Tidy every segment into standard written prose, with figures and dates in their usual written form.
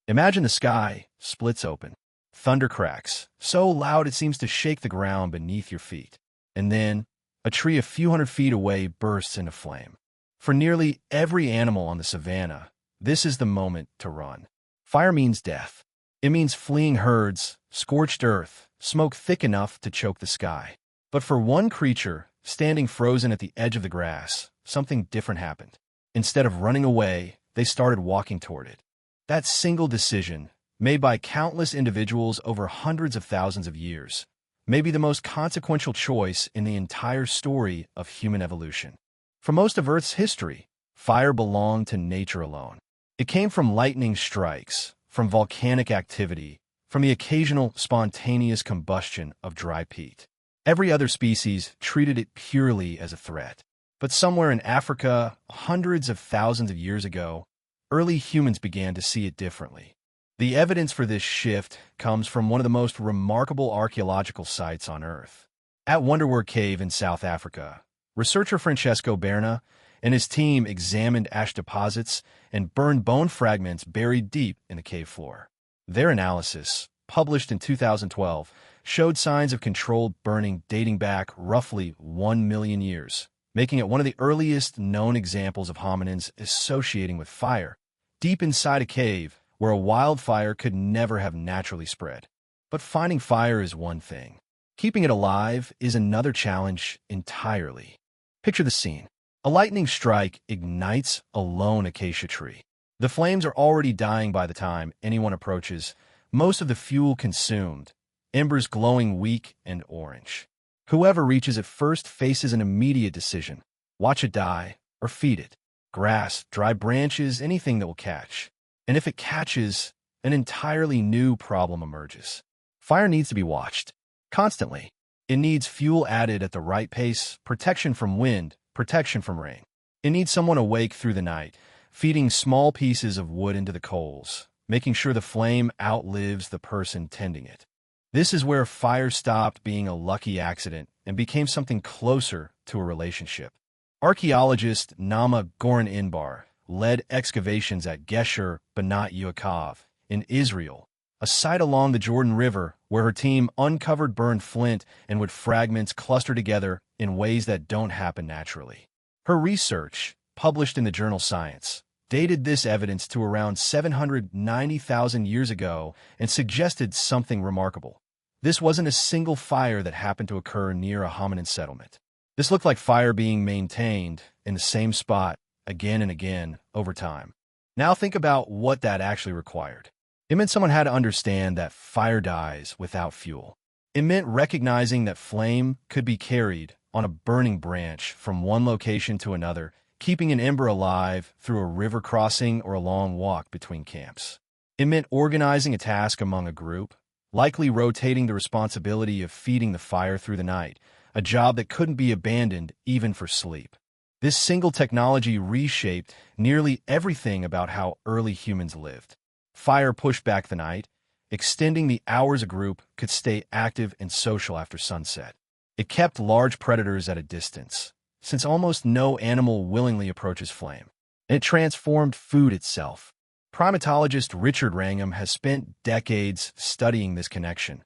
Imagine the sky splits open. Thunder cracks, so loud it seems to shake the ground beneath your feet. And then, a tree a few hundred feet away bursts into flame. For nearly every animal on the savanna, this is the moment to run. Fire means death. It means fleeing herds, scorched earth, smoke thick enough to choke the sky. But for one creature, standing frozen at the edge of the grass, something different happened. Instead of running away, they started walking toward it. That single decision, made by countless individuals over hundreds of thousands of years, may be the most consequential choice in the entire story of human evolution. For most of Earth's history, fire belonged to nature alone. It came from lightning strikes, from volcanic activity, from the occasional spontaneous combustion of dry peat. Every other species treated it purely as a threat. But somewhere in Africa, hundreds of thousands of years ago, early humans began to see it differently. The evidence for this shift comes from one of the most remarkable archaeological sites on Earth. At Wonderwerk Cave in South Africa, researcher Francesco Berna and his team examined ash deposits and burned bone fragments buried deep in the cave floor. Their analysis, published in 2012, showed signs of controlled burning dating back roughly 1 million years, making it one of the earliest known examples of hominins associating with fire, deep inside a cave where a wildfire could never have naturally spread. But finding fire is one thing. Keeping it alive is another challenge entirely. Picture the scene. A lightning strike ignites a lone acacia tree. The flames are already dying by the time anyone approaches, most of the fuel consumed, embers glowing weak and orange. Whoever reaches it first faces an immediate decision. Watch it die or feed it. Grass, dry branches, anything that will catch. And if it catches, an entirely new problem emerges. Fire needs to be watched constantly. It needs fuel added at the right pace, protection from wind, protection from rain. It needs someone awake through the night, feeding small pieces of wood into the coals, making sure the flame outlives the person tending it. This is where fire stopped being a lucky accident and became something closer to a relationship. Archaeologist Nama Goran-Inbar led excavations at Gesher, Benot in Israel, a site along the Jordan River where her team uncovered burned flint and wood fragments cluster together in ways that don't happen naturally. Her research, published in the journal Science, dated this evidence to around 790,000 years ago and suggested something remarkable. This wasn't a single fire that happened to occur near a hominin settlement. This looked like fire being maintained in the same spot again and again over time. Now think about what that actually required. It meant someone had to understand that fire dies without fuel. It meant recognizing that flame could be carried on a burning branch from one location to another, keeping an ember alive through a river crossing or a long walk between camps. It meant organizing a task among a group, likely rotating the responsibility of feeding the fire through the night, a job that couldn't be abandoned even for sleep. This single technology reshaped nearly everything about how early humans lived. Fire pushed back the night, extending the hours a group could stay active and social after sunset. It kept large predators at a distance, since almost no animal willingly approaches flame. And it transformed food itself. Primatologist Richard Wrangham has spent decades studying this connection,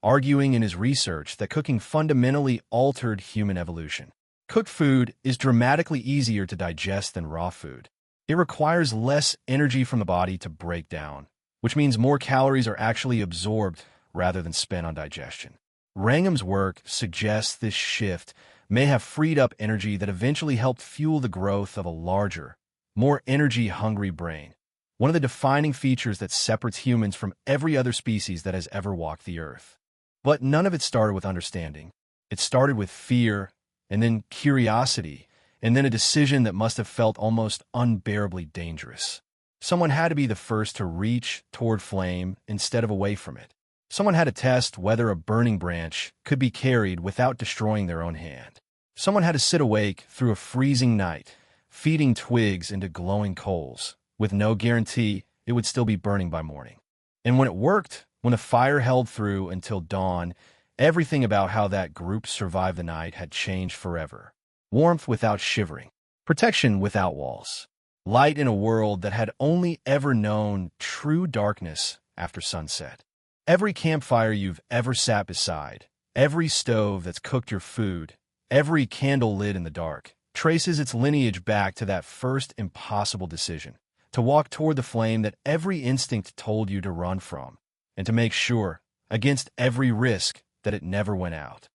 arguing in his research that cooking fundamentally altered human evolution. Cooked food is dramatically easier to digest than raw food. It requires less energy from the body to break down, which means more calories are actually absorbed rather than spent on digestion. Wrangham's work suggests this shift may have freed up energy that eventually helped fuel the growth of a larger, more energy-hungry brain, one of the defining features that separates humans from every other species that has ever walked the earth. But none of it started with understanding. It started with fear, and then curiosity, and then a decision that must have felt almost unbearably dangerous. Someone had to be the first to reach toward flame instead of away from it. Someone had to test whether a burning branch could be carried without destroying their own hand. Someone had to sit awake through a freezing night, feeding twigs into glowing coals, with no guarantee it would still be burning by morning. And when it worked, when the fire held through until dawn, everything about how that group survived the night had changed forever. Warmth without shivering. Protection without walls. Light in a world that had only ever known true darkness after sunset. Every campfire you've ever sat beside, every stove that's cooked your food, every candle lit in the dark, traces its lineage back to that first impossible decision, to walk toward the flame that every instinct told you to run from, and to make sure, against every risk, that it never went out.